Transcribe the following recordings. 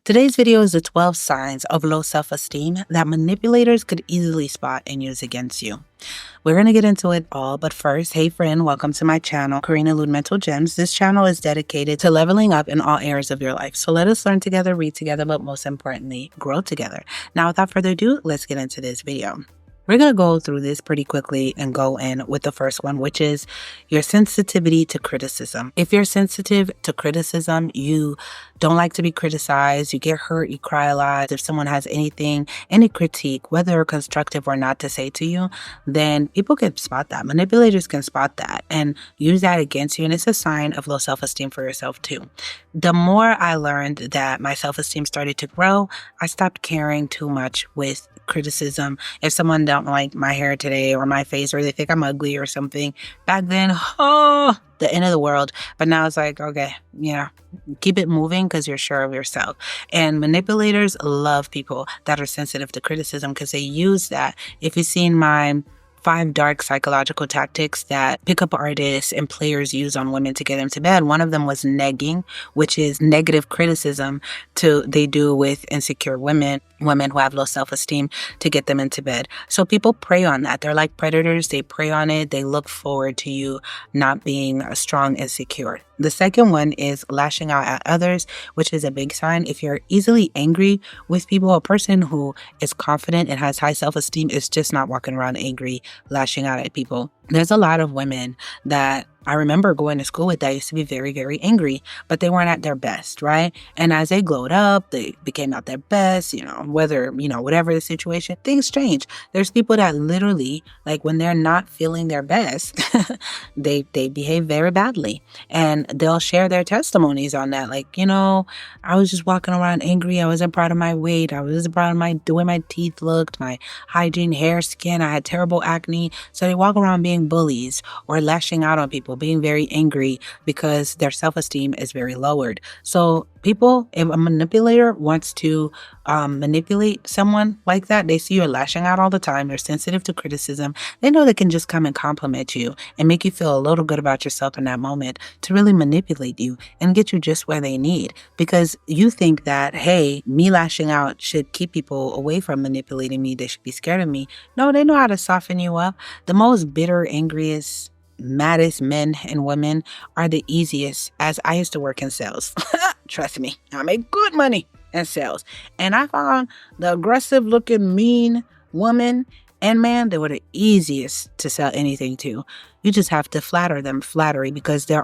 Today's video is the 12 signs of low self-esteem that manipulators could easily spot and use against you. We're going to get into it all, but first, hey friend, welcome to my channel, Karina Lude Mental Gems. This channel is dedicated to leveling up in all areas of your life. So let us learn together, read together, but most importantly, grow together. Now, without further ado, let's get into this video. We're going to go through this pretty quickly and go in with the first one, which is your sensitivity to criticism. If you're sensitive to criticism, you don't like to be criticized, you get hurt, you cry a lot. If someone has anything, any critique, whether constructive or not, to say to you, then people can spot that. Manipulators can spot that and use that against you. And it's a sign of low self-esteem for yourself too. The more I learned that my self-esteem started to grow, I stopped caring too much with criticism. If someone don't like my hair today or my face, or they think I'm ugly or something, back then, the end of the world. But now it's like, okay, yeah, keep it moving because you're sure of yourself. And manipulators love people that are sensitive to criticism because they use that. If you've seen my 5 dark psychological tactics that pickup artists and players use on women to get them to bed, one of them was negging, which is negative criticism they do with insecure women who have low self-esteem to get them into bed. So people prey on that. They're like predators. They prey on it. They look forward to you not being strong and secure. The second one is lashing out at others, which is a big sign. If you're easily angry with people, a person who is confident and has high self-esteem is just not walking around angry, lashing out at people. There's a lot of women that I remember going to school with that used to be very, very angry, but they weren't at their best, right? And as they glowed up, they became at their best, whatever the situation, things change. There's people that literally, like when they're not feeling their best, they behave very badly. And they'll share their testimonies on that. Like, I was just walking around angry. I wasn't proud of my weight. I wasn't proud of the way my teeth looked, my hygiene, hair, skin. I had terrible acne. So they walk around being bullies or lashing out on people, being very angry because their self-esteem is very lowered. So people, if a manipulator wants to manipulate someone like that, they see you're lashing out all the time, they're sensitive to criticism, they know they can just come and compliment you and make you feel a little good about yourself in that moment to really manipulate you and get you just where they need. Because you think that, hey, me lashing out should keep people away from manipulating me, they should be scared of me. No, they know how to soften you up. The most bitter, angriest, maddest men and women are the easiest, as I used to work in sales. Trust me, I make good money in sales. And I found the aggressive looking, mean woman and man, they were the easiest to sell anything to. You just have to flatter them, flattery, because their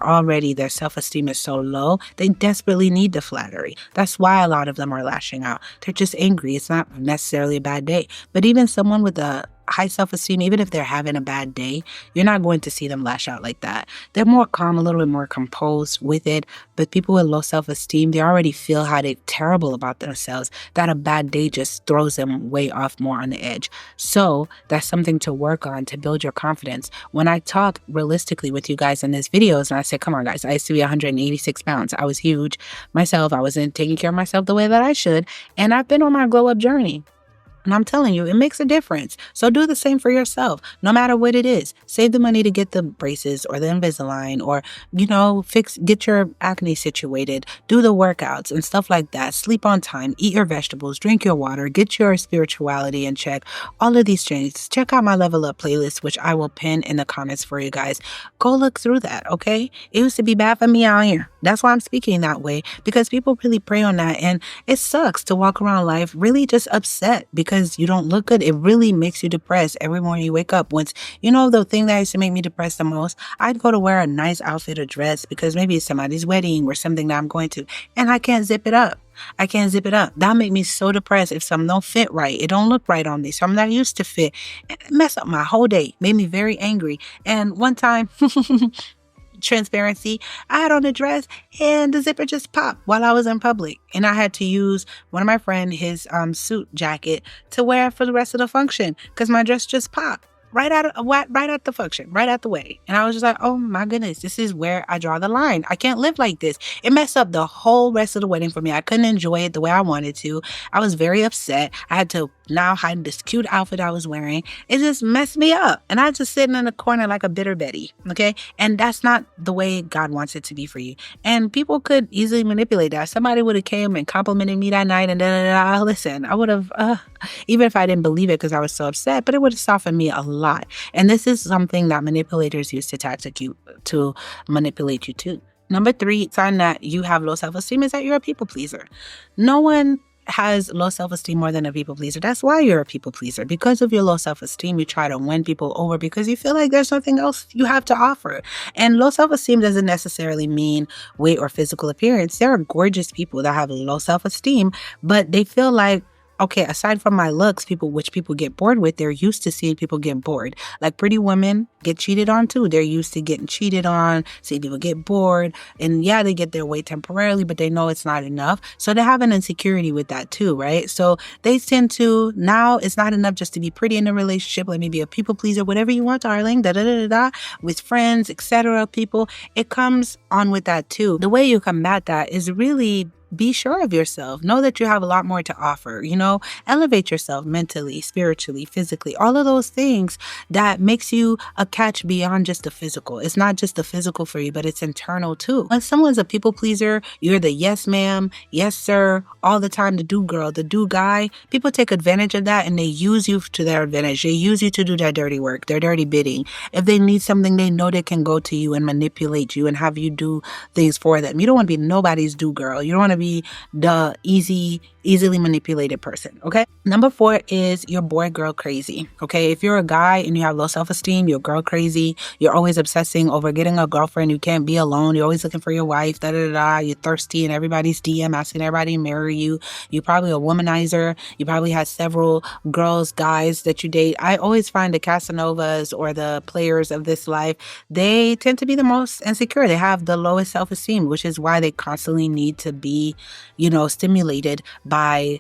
self-esteem is so low, they desperately need the flattery. That's why a lot of them are lashing out. They're just angry. It's not necessarily a bad day. But even someone with a high self-esteem, even if they're having a bad day, you're not going to see them lash out like that. They're more calm, a little bit more composed with it. But people with low self-esteem, they already feel how they're terrible about themselves, that a bad day just throws them way off more on the edge. So that's something to work on to build your confidence. When I talk realistically with you guys in these videos, and I say, come on guys, I used to be 186 pounds. I was huge myself. I wasn't taking care of myself the way that I should. And I've been on my glow up journey. And I'm telling you, it makes a difference. So do the same for yourself, no matter what it is. Save the money to get the braces or the Invisalign or, get your acne situated, do the workouts and stuff like that. Sleep on time, eat your vegetables, drink your water, get your spirituality in check. All of these things. Check out my Level Up playlist, which I will pin in the comments for you guys. Go look through that, okay? It used to be bad for me out here. That's why I'm speaking that way, because people really prey on that. And it sucks to walk around life really just upset because you don't look good. It really makes you depressed every morning you wake up. The thing that used to make me depressed the most, I'd go to wear a nice outfit or dress because maybe it's somebody's wedding or something that I'm going to, and I can't zip it up. That make me so depressed if something don't fit right. It don't look right on me. Something that used to fit. It mess up my whole day. Made me very angry. And one time, transparency, I had on a dress and the zipper just popped while I was in public. And I had to use one of my friend, his suit jacket to wear for the rest of the function because my dress just popped. right at the function, right out the way. And I was just like, oh my goodness, this is where I draw the line. I can't live like this. It messed up the whole rest of the wedding for me. I couldn't enjoy it the way I wanted to. I was very upset. I had to now hide this cute outfit I was wearing. It just messed me up. And I was just sitting in the corner like a bitter Betty. Okay. And that's not the way God wants it to be for you. And people could easily manipulate that. Somebody would have came and complimented me that night and listen, I would have, even if I didn't believe it because I was so upset, but it would have softened me a lot. And this is something that manipulators use to manipulate you too. Number 3 sign that you have low self-esteem is that you're a people pleaser. No one has low self-esteem more than a people pleaser. That's why you're a people pleaser. Because of your low self-esteem, you try to win people over because you feel like there's nothing else you have to offer. And low self-esteem doesn't necessarily mean weight or physical appearance. There are gorgeous people that have low self-esteem, but they feel like, okay, aside from my looks, which people get bored with, they're used to seeing people get bored. Like pretty women get cheated on too. They're used to getting cheated on, seeing people get bored. And yeah, they get their way temporarily, but they know it's not enough. So they have an insecurity with that too, right? So they tend to, now it's not enough just to be pretty in a relationship. Let me be a people pleaser, whatever you want, darling, with friends, etc. people. It comes on with that too. The way you combat that is really be sure of yourself. Know that you have a lot more to offer, elevate yourself mentally, spiritually, physically, all of those things that makes you a catch beyond just the physical. It's not just the physical for you, but it's internal too. When someone's a people pleaser, you're the yes ma'am, yes sir, all the time, the do girl, the do guy. People take advantage of that and they use you to their advantage. They use you to do their dirty work, their dirty bidding. If they need something, they know they can go to you and manipulate you and have you do things for them. You don't want to be nobody's do girl. You don't want to be the easily manipulated person. Okay. Number 4 is you're boy girl crazy. Okay. If you're a guy and you have low self-esteem, you're girl crazy. You're always obsessing over getting a girlfriend. You can't be alone. You're always looking for your wife. You're thirsty in everybody's DM, asking everybody to marry you. You're probably a womanizer. You probably had several girls, guys that you date. I always find the Casanovas or the players of this life, they tend to be the most insecure. They have the lowest self-esteem, which is why they constantly need to be, stimulated by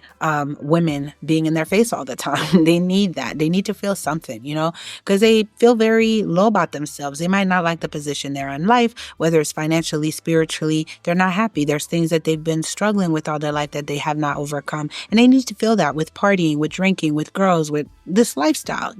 women being in their face all the time. They need that. They need to feel something, because they feel very low about themselves. They might not like the position they're in life, whether it's financially, spiritually, they're not happy. There's things that they've been struggling with all their life that they have not overcome. And they need to feel that with partying, with drinking, with girls, with this lifestyle,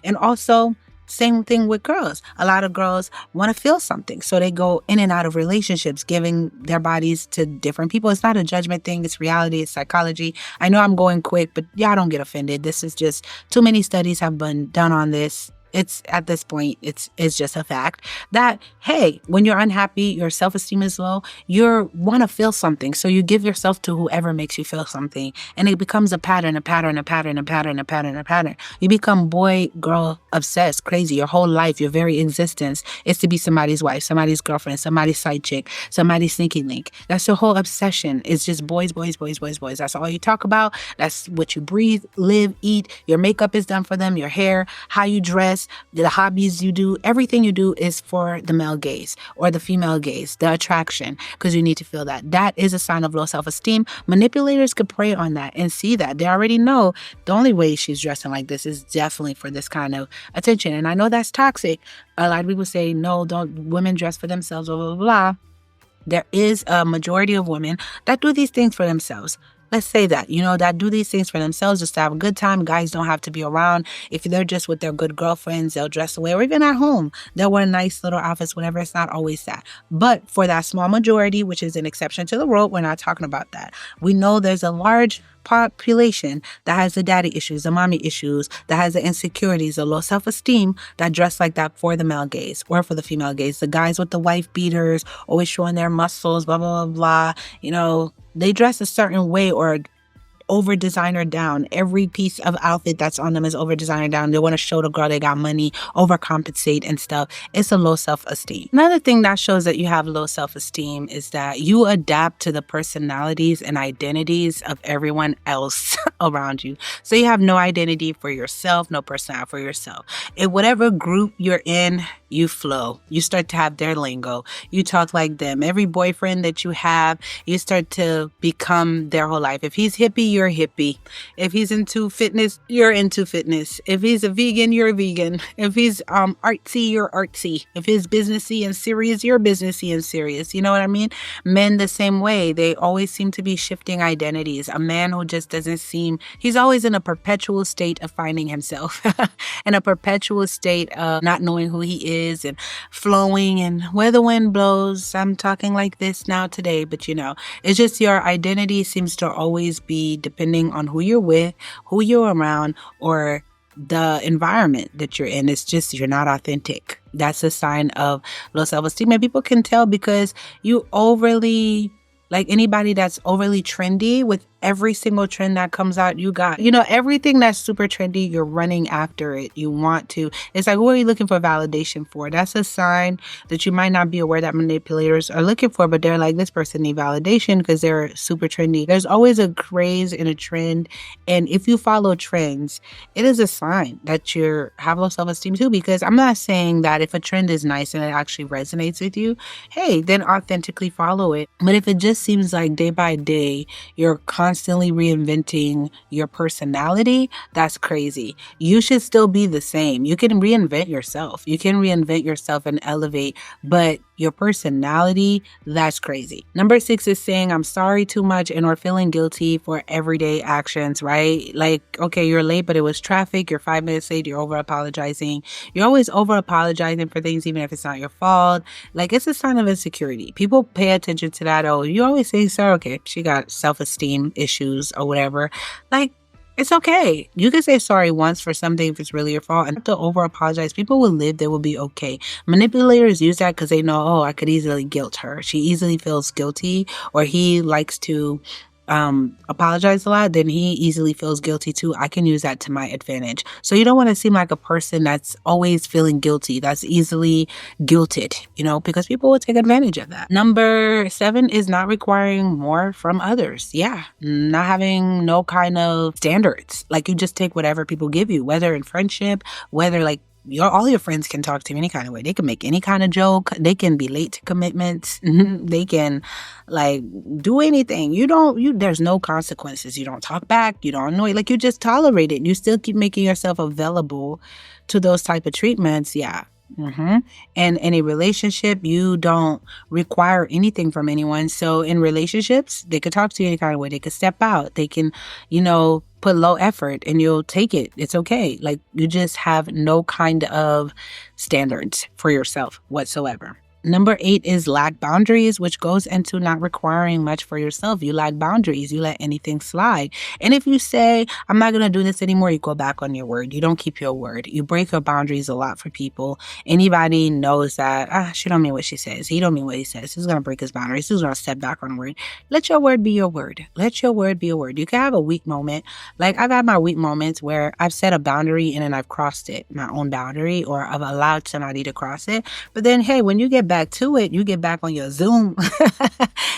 and also same thing with girls. A lot of girls want to feel something. So they go in and out of relationships, giving their bodies to different people. It's not a judgment thing. It's reality. It's psychology. I know I'm going quick, but y'all don't get offended. This is just too many studies have been done on this. It's at this point, it's just a fact that, hey, when you're unhappy, your self-esteem is low, you want to feel something. So you give yourself to whoever makes you feel something. And it becomes a pattern. You become boy, girl, obsessed, crazy. Your whole life, your very existence is to be somebody's wife, somebody's girlfriend, somebody's side chick, somebody's sneaky link. That's your whole obsession. It's just boys. That's all you talk about. That's what you breathe, live, eat. Your makeup is done for them, your hair, how you dress, the hobbies you do, everything you do is for the male gaze or the female gaze, the attraction, because you need to feel that. That is a sign of low self-esteem. Manipulators could prey on that and see that. They already know the only way she's dressing like this is definitely for this kind of attention. And I know that's toxic. A lot of people say, no, don't women dress for themselves, blah, blah, blah. There is a majority of women that do these things for themselves. Let's say that, that do these things for themselves just to have a good time. Guys don't have to be around. If they're just with their good girlfriends, they'll dress away, or even at home, they'll wear nice little outfits, whatever. It's not always that. But for that small majority, which is an exception to the rule, we're not talking about that. We know there's a large population that has the daddy issues, the mommy issues, that has the insecurities, the low self-esteem, that dress like that for the male gaze or for the female gaze. The guys with the wife beaters, always showing their muscles, blah, blah, blah, blah. They dress a certain way or over designer down. Every piece of outfit that's on them is over designer down. They want to show the girl they got money, overcompensate and stuff. It's a low self-esteem. Another thing that shows that you have low self-esteem is that you adapt to the personalities and identities of everyone else around you. So you have no identity for yourself, no personality for yourself. In whatever group you're in, you flow. You start to have their lingo. You talk like them. Every boyfriend that you have, you start to become their whole life. If he's hippie, you're hippie. If he's into fitness, you're into fitness. If he's a vegan, you're a vegan. If he's artsy, you're artsy. If he's businessy and serious, you're businessy and serious. You know what I mean? Men the same way. They always seem to be shifting identities. A man who just doesn't seem, he's always in a perpetual state of finding himself, in a perpetual state of not knowing who he is and flowing and where the wind blows. I'm talking like this now today, but it's just your identity seems to always be depending on who you're with, who you're around, or the environment that you're in. It's just you're not authentic. That's a sign of low self-esteem. And people can tell because you overly, like anybody that's overly trendy, with every single trend that comes out, you got, everything that's super trendy, you're running after it. You want to. It's like, what are you looking for validation for? That's a sign that you might not be aware that manipulators are looking for, but they're like, this person needs validation because they're super trendy. There's always a craze and a trend. And if you follow trends, it is a sign that you have low self-esteem too, because I'm not saying that if a trend is nice and it actually resonates with you, hey, then authentically follow it. But if it just seems like day by day, you're constantly reinventing your personality, that's crazy. You should still be the same. You can reinvent yourself. You can reinvent yourself and elevate, but your personality, that's crazy. Number 6 is saying I'm sorry too much and or feeling guilty for everyday actions, right? Like, okay, you're late, but it was traffic. You're 5 minutes late. You're over apologizing. You're always over apologizing for things, even if it's not your fault. Like, it's a sign of insecurity. People pay attention to that. Oh, you always say, sir, okay, she got self-esteem issues or whatever. Like, it's okay. You can say sorry once for something if it's really your fault, and to over apologize. People will live, they will be okay. Manipulators use that because they know, oh, I could easily guilt her. She easily feels guilty, or he likes to apologize a lot, then he easily feels guilty too. I can use that to my advantage. So you don't want to seem like a person that's always feeling guilty, that's easily guilted, because people will take advantage of that. Number 7 is not requiring more from others. Yeah. Not having no kind of standards. Like, you just take whatever people give you, whether in friendship, whether like all your friends can talk to you any kind of way. They can make any kind of joke. They can be late to commitments. They can do anything. There's no consequences. You don't talk back. You don't annoy. Like, you just tolerate it. You still keep making yourself available to those type of treatments. Yeah. And in a relationship, you don't require anything from anyone. So in relationships, they could talk to you any kind of way. They could step out. They can, put low effort and you'll take it. It's okay. Like, you just have no kind of standards for yourself whatsoever. Number 8 is lack boundaries, which goes into not requiring much for yourself. You lack boundaries. You let anything slide. And if you say, I'm not going to do this anymore, you go back on your word. You don't keep your word. You break your boundaries a lot for people. Anybody knows that, she don't mean what she says. He don't mean what he says. He's going to break his boundaries. He's going to step back on word. Let your word be your word. Let your word be your word. You can have a weak moment. Like, I've had my weak moments where I've set a boundary and then I've crossed it, my own boundary, or I've allowed somebody to cross it. But then, hey, when you get back to it, you get back on your Zoom,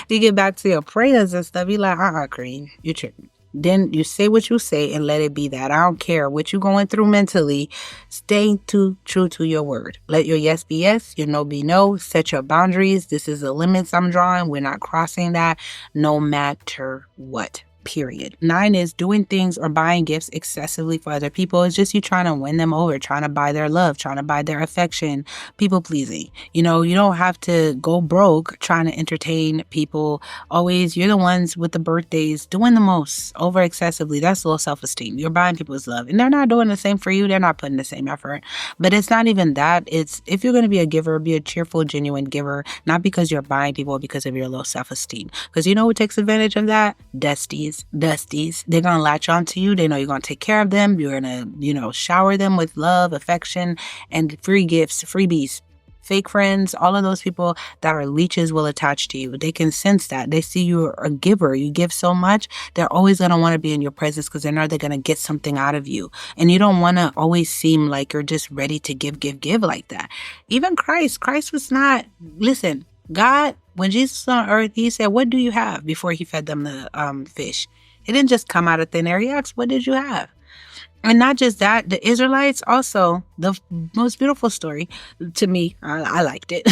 you get back to your prayers and stuff. You're like, Green, you tripping. Then you say what you say and let it be that. I don't care what you're going through mentally. Stay true to your word. Let your yes be yes, your no be no. Set your boundaries. This is the limits I'm drawing. We're not crossing that, no matter what. Period. 9 is doing things or buying gifts excessively for other people. It's just you trying to win them over, trying to buy their love, trying to buy their affection, people pleasing. You don't have to go broke trying to entertain people. Always, you're the ones with the birthdays doing the most over excessively. That's low self-esteem. You're buying people's love and they're not doing the same for you. They're not putting the same effort. But it's not even that. It's, if you're going to be a giver, be a cheerful, genuine giver, not because you're buying people, because of your low self-esteem. Because you know who takes advantage of that? Dusties. They're going to latch on to you. They know you're going to take care of them. You're going to, shower them with love, affection, and free gifts, freebies. Fake friends, all of those people that are leeches will attach to you. They can sense that. They see you're a giver. You give so much. They're always going to want to be in your presence because they know they're going to get something out of you. And you don't want to always seem like you're just ready to give like that. Even Christ was not, listen, God, When Jesus was on earth, he said, "What do you have?" before he fed them the fish. It didn't just come out of thin air. He asked, "What did you have?" And not just that, the Israelites also, the most beautiful story to me, I liked it,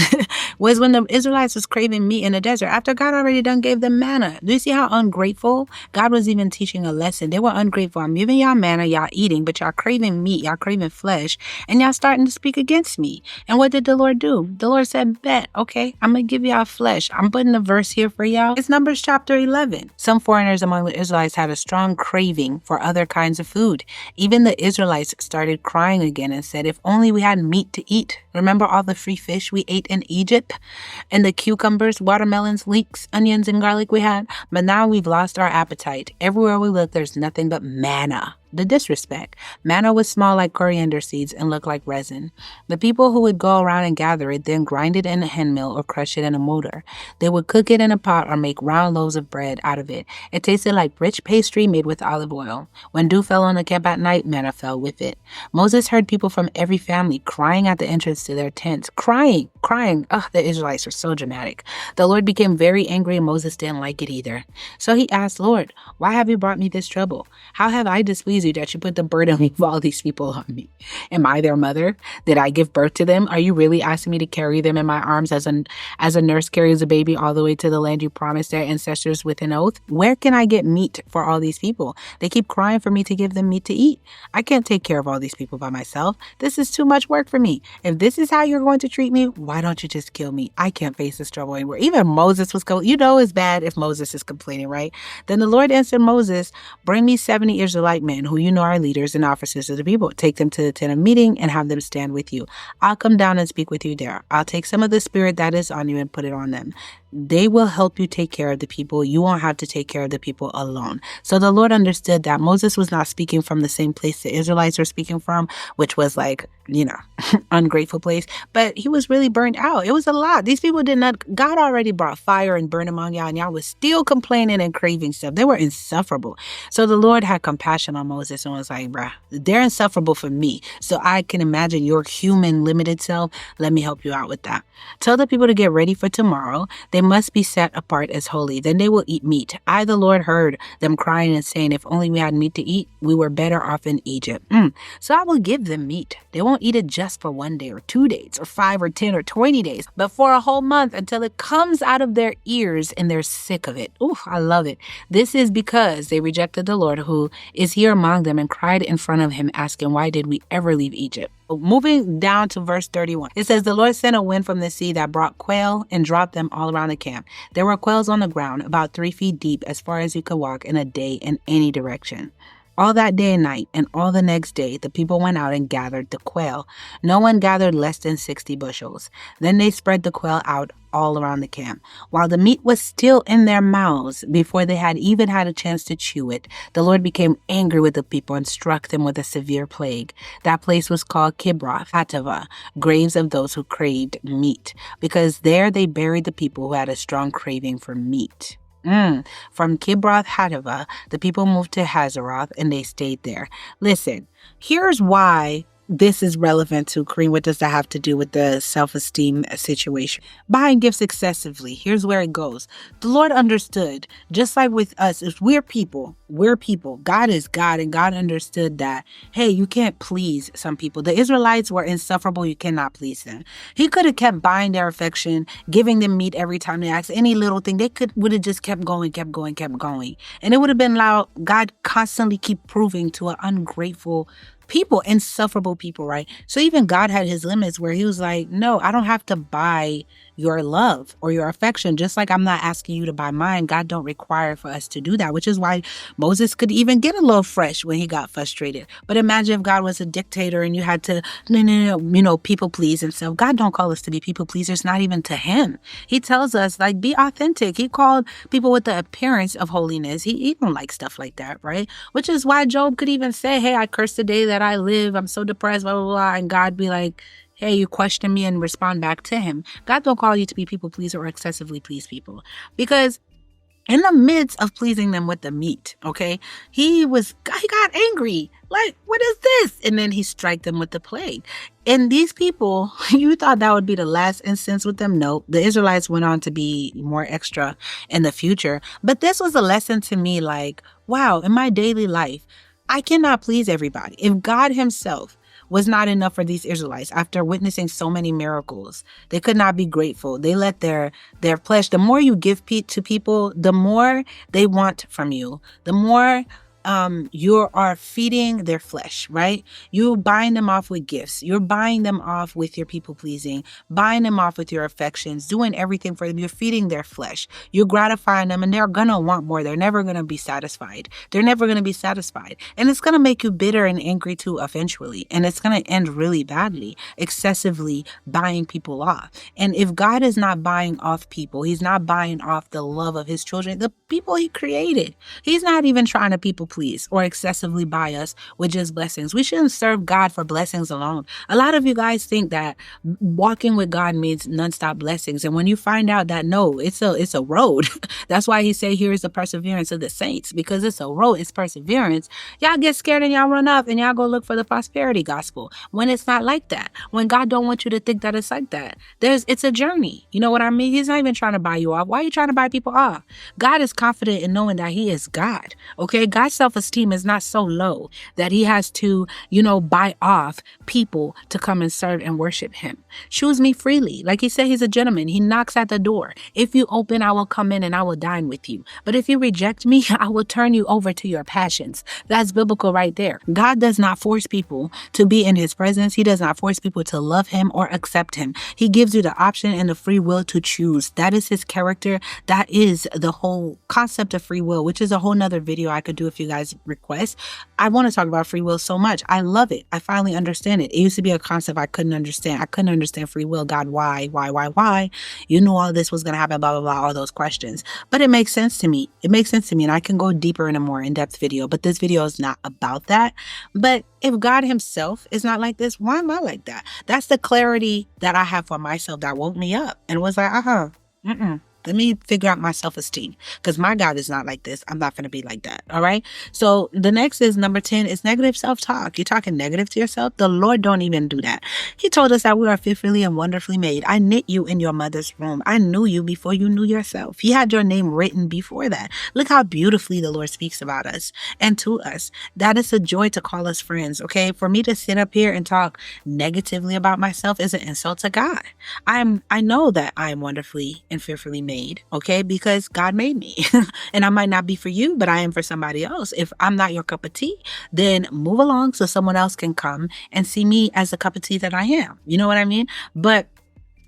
was when the Israelites was craving meat in the desert after God already done gave them manna. Do you see how ungrateful? God was even teaching a lesson. They were ungrateful. I'm giving y'all manna, y'all eating, but y'all craving meat, y'all craving flesh, and y'all starting to speak against me. And what did the Lord do? The Lord said, bet, okay, I'm going to give y'all flesh. I'm putting a verse here for y'all. It's Numbers chapter 11. Some foreigners among the Israelites had a strong craving for other kinds of food. Even the Israelites started crying again and said, if only we had meat to eat. Remember all the free fish we ate in Egypt? And the cucumbers, watermelons, leeks, onions, and garlic we had? But now we've lost our appetite. Everywhere we look, there's nothing but manna. The disrespect. Manna was small like coriander seeds and looked like resin. The people who would go around and gather it then grind it in a hand mill or crush it in a mortar. They would cook it in a pot or make round loaves of bread out of it. It tasted like rich pastry made with olive oil. When dew fell on the camp at night, manna fell with it. Moses heard people from every family crying at the entrance to their tents. Crying. Ugh, the Israelites were so dramatic. The Lord became very angry and Moses didn't like it either. So he asked, Lord, why have you brought me this trouble? How have I displeased you that you put the burden of all these people on me? Am I their mother? Did I give birth to them? Are you really asking me to carry them in my arms as a nurse carries a baby all the way to the land you promised their ancestors with an oath? Where can I get meat for all these people? They keep crying for me to give them meat to eat. I can't take care of all these people by myself. This is too much work for me. If this is how you're going to treat me, why don't you just kill me? I can't face this trouble anymore. Even Moses was it's bad if Moses is complaining, right? Then the Lord answered Moses, bring me 70 Israelite men who you know are leaders and officers of the people. Take them to the tent of meeting and have them stand with you. I'll come down and speak with you there. I'll take some of the spirit that is on you and put it on them. They will help you take care of the people. You won't have to take care of the people alone. So the Lord understood that Moses was not speaking from the same place the Israelites were speaking from, which was like, ungrateful place. But he was really burnt out. It was a lot. These people did not, God already brought fire and burned among y'all, and y'all was still complaining and craving stuff. They were insufferable. So the Lord had compassion on Moses and was like, bruh, they're insufferable for me. So I can imagine your human limited self. Let me help you out with that. Tell the people to get ready for tomorrow. They must be set apart as holy. Then they will eat meat. I, the Lord, heard them crying and saying, if only we had meat to eat, we were better off in Egypt. So I will give them meat. They won't eat it just for 1 day or 2 days or 5 or 10 or 20 days, but for a whole month until it comes out of their ears and they're sick of it. Ooh, I love it. This is because they rejected the Lord who is here among them and cried in front of him, asking, why did we ever leave Egypt? Moving down to verse 31, it says, the Lord sent a wind from the sea that brought quail and dropped them all around the camp. There were quails on the ground about 3 feet deep as far as you could walk in a day in any direction. All that day and night, and all the next day, the people went out and gathered the quail. No one gathered less than 60 bushels. Then they spread the quail out all around the camp. While the meat was still in their mouths, before they had even had a chance to chew it, the Lord became angry with the people and struck them with a severe plague. That place was called Kibroth Hattaavah, graves of those who craved meat, because there they buried the people who had a strong craving for meat. From Kibroth Hattaavah, the people moved to Hazeroth and they stayed there. Listen, here's why this is relevant to Kareem. What does that have to do with the self-esteem situation? Buying gifts excessively. Here's where it goes. The Lord understood, just like with us, if we're people. God is God, and God understood that, hey, you can't please some people. The Israelites were insufferable. You cannot please them. He could have kept buying their affection, giving them meat every time they asked any little thing. They would have just kept going. And it would have been allowed God constantly keep proving to an ungrateful people, insufferable people, right? So even God had his limits where he was like, no, I don't have to buy your love or your affection, just like I'm not asking you to buy mine. God don't require for us to do that, which is why Moses could even get a little fresh when he got frustrated. But imagine if God was a dictator and you had to, people please and stuff. God don't call us to be people pleasers, not even to him. He tells us, like, be authentic. He called people with the appearance of holiness. He don't like stuff like that, right? Which is why Job could even say, hey, I curse the day that I live. I'm so depressed, blah, blah, blah. And God be like, hey, you question me, and respond back to him. God don't call you to be people pleaser or excessively please people, because in the midst of pleasing them with the meat, okay, he got angry. Like, what is this? And then he struck them with the plague. And these people, you thought that would be the last instance with them? No, the Israelites went on to be more extra in the future. But this was a lesson to me, like, wow, in my daily life, I cannot please everybody. If God himself was not enough for these Israelites after witnessing so many miracles, they could not be grateful. They let their flesh, the more you give to people, the more they want from you, the more you are feeding their flesh, right? You're buying them off with gifts. You're buying them off with your people pleasing, buying them off with your affections, doing everything for them. You're feeding their flesh. You're gratifying them, and they're going to want more. They're never going to be satisfied. They're never going to be satisfied. And it's going to make you bitter and angry too eventually. And it's going to end really badly, excessively buying people off. And if God is not buying off people, he's not buying off the love of his children, the people he created. He's not even trying to people please or excessively buy us with just blessings. We shouldn't serve God for blessings alone. A lot of you guys think that walking with God means nonstop blessings. And when you find out that no, it's a road. That's why he say here is the perseverance of the saints, because it's a road, it's perseverance. Y'all get scared and y'all run up and y'all go look for the prosperity gospel when it's not like that. When God don't want you to think that it's like that. It's a journey. You know what I mean? He's not even trying to buy you off. Why are you trying to buy people off? God is confident in knowing that he is God. Okay? God's self-esteem is not so low that he has to, buy off people to come and serve and worship him. Choose me freely. Like he said, he's a gentleman. He knocks at the door. If you open, I will come in and I will dine with you. But if you reject me, I will turn you over to your passions. That's biblical right there. God does not force people to be in his presence. He does not force people to love him or accept him. He gives you the option and the free will to choose. That is his character. That is the whole concept of free will, which is a whole nother video I could do if you guys request. I want to talk about free will so much. I love it. I finally understand it. It used to be a concept I couldn't understand. I couldn't understand free will. God, why? You knew all this was going to happen, blah, blah, blah, all those questions. But it makes sense to me. It makes sense to me. And I can go deeper in a more in-depth video. But this video is not about that. But if God himself is not like this, why am I like that? That's the clarity that I have for myself that woke me up and was like, let me figure out my self-esteem, because my God is not like this. I'm not going to be like that. All right. So the next is number 10 is negative self-talk. You're talking negative to yourself. The Lord don't even do that. He told us that we are fearfully and wonderfully made. I knit you in your mother's womb. I knew you before you knew yourself. He had your name written before that. Look how beautifully the Lord speaks about us and to us. That is a joy to call us friends. Okay. For me to sit up here and talk negatively about myself is an insult to God. I know that I am wonderfully and fearfully made. Okay, because God made me. And I might not be for you, but I am for somebody else. If I'm not your cup of tea, then move along so someone else can come and see me as the cup of tea that I am. You know what I mean? But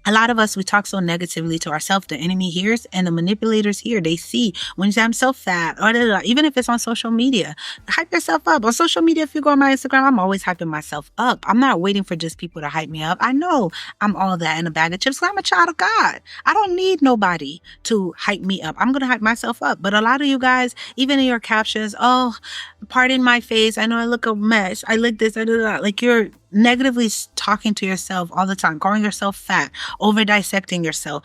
a lot of us, we talk so negatively to ourselves. The enemy hears and the manipulators hear. They see when you say, I'm so fat, or even if it's on social media, hype yourself up. On social media, if you go on my Instagram, I'm always hyping myself up. I'm not waiting for just people to hype me up. I know I'm all that in a bag of chips. I'm a child of God. I don't need nobody to hype me up. I'm going to hype myself up. But a lot of you guys, even in your captions, oh, pardon my face. I know I look a mess. I look this, like you're negatively talking to yourself all the time, calling yourself fat, over dissecting yourself,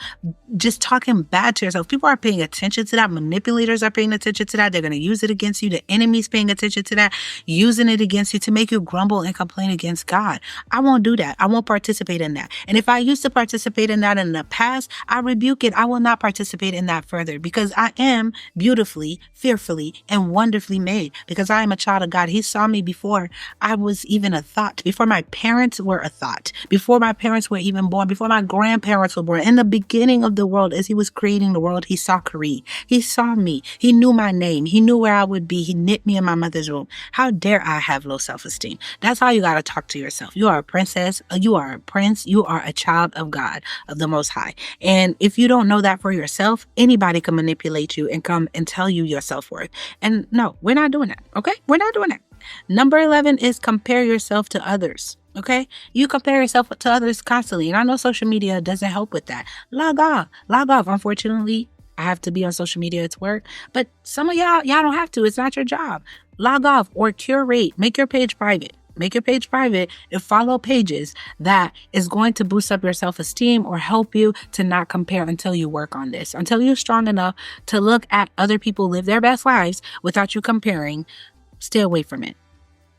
just talking bad to yourself. People are paying attention to that. Manipulators are paying attention to that. They're going to use it against you. The enemy's paying attention to that, using it against you to make you grumble and complain against God. I won't do that. I won't participate in that. And if I used to participate in that in the past, I rebuke it. I will not participate in that further, because I am beautifully, fearfully, and wonderfully made, because I am a child of God. He saw me before I was even a thought, before my parents were a thought, before my parents were even born, before my grandparents were born. In the beginning of the world, as he was creating the world, he saw Karee. He saw me. He knew my name. He knew where I would be. He knit me in my mother's womb. How dare I have low self-esteem? That's how you got to talk to yourself. You are a princess. You are a prince. You are a child of God, of the Most High. And if you don't know that for yourself, anybody can manipulate you and come and tell you your self-worth. And no, we're not doing that. Okay? We're not doing that. Number 11 is compare yourself to others. Okay? You compare yourself to others constantly. And I know social media doesn't help with that. Log off. Unfortunately, I have to be on social media to work. But some of y'all don't have to. It's not your job. Log off or curate. Make your page private. Make your page private and follow pages that is going to boost up your self-esteem or help you to not compare until you work on this. Until you're strong enough to look at other people live their best lives without you comparing, stay away from it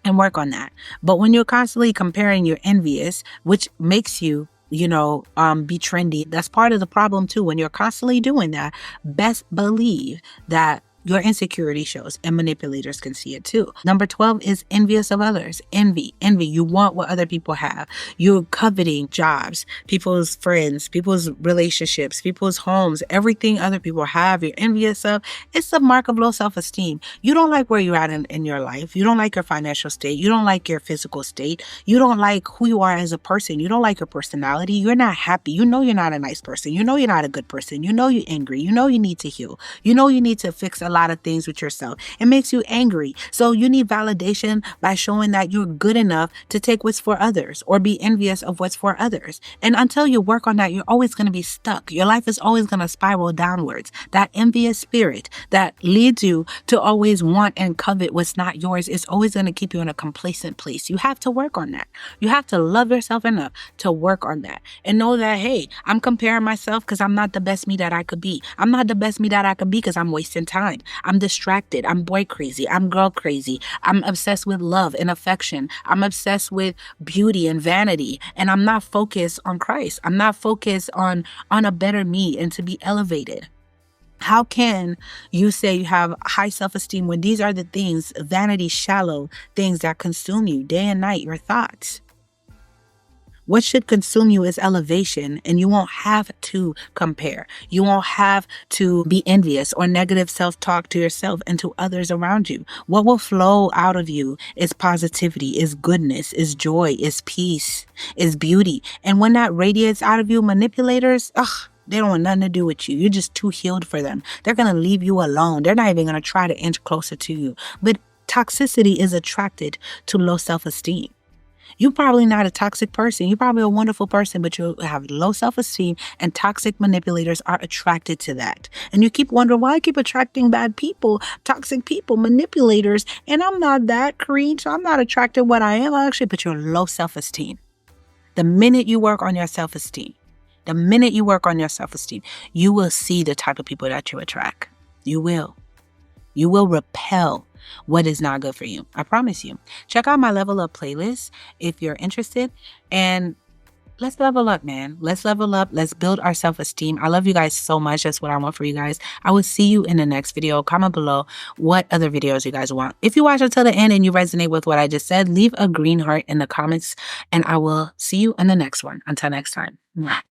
and work on that. But when you're constantly comparing, you're envious, which makes you be trendy. That's part of the problem too. When you're constantly doing that, best believe that your insecurity shows, and manipulators can see it too. Number 12 is envious of others. Envy. You want what other people have. You're coveting jobs, people's friends, people's relationships, people's homes, everything other people have, you're envious of. It's a mark of low self-esteem. You don't like where you're at in your life. You don't like your financial state. You don't like your physical state. You don't like who you are as a person. You don't like your personality. You're not happy. You know you're not a nice person. You know you're not a good person. You know you're angry. You know you need to heal. You know you need to fix a lot of things with yourself. It makes you angry. So you need validation by showing that you're good enough to take what's for others or be envious of what's for others. And until you work on that, you're always going to be stuck. Your life is always going to spiral downwards. That envious spirit that leads you to always want and covet what's not yours is always going to keep you in a complacent place. You have to work on that. You have to love yourself enough to work on that and know that, hey, I'm comparing myself because I'm not the best me that I could be. I'm not the best me that I could be because I'm wasting time. I'm distracted. I'm boy crazy. I'm girl crazy. I'm obsessed with love and affection. I'm obsessed with beauty and vanity. And I'm not focused on Christ. I'm not focused on a better me and to be elevated. How can you say you have high self-esteem when these are the things, vanity, shallow things that consume you day and night, your thoughts? What should consume you is elevation, and you won't have to compare. You won't have to be envious or negative self-talk to yourself and to others around you. What will flow out of you is positivity, is goodness, is joy, is peace, is beauty. And when that radiates out of you, manipulators, they don't want nothing to do with you. You're just too healed for them. They're going to leave you alone. They're not even going to try to inch closer to you. But toxicity is attracted to low self-esteem. You're probably not a toxic person. You're probably a wonderful person, but you have low self-esteem, and toxic manipulators are attracted to that. And you keep wondering why I keep attracting bad people, toxic people, manipulators, and I'm not that, Kareen, so I'm not attracted to what I am actually, but you're low self-esteem. The minute you work on your self-esteem, you will see the type of people that you attract. You will. You will repel what is not good for you. I promise you. Check out my Level Up playlist if you're interested. And let's level up, man. Let's level up. Let's build our self-esteem. I love you guys so much. That's what I want for you guys. I will see you in the next video. Comment below what other videos you guys want. If you watch until the end and you resonate with what I just said, leave a green heart in the comments, and I will see you in the next one. Until next time. Mwah.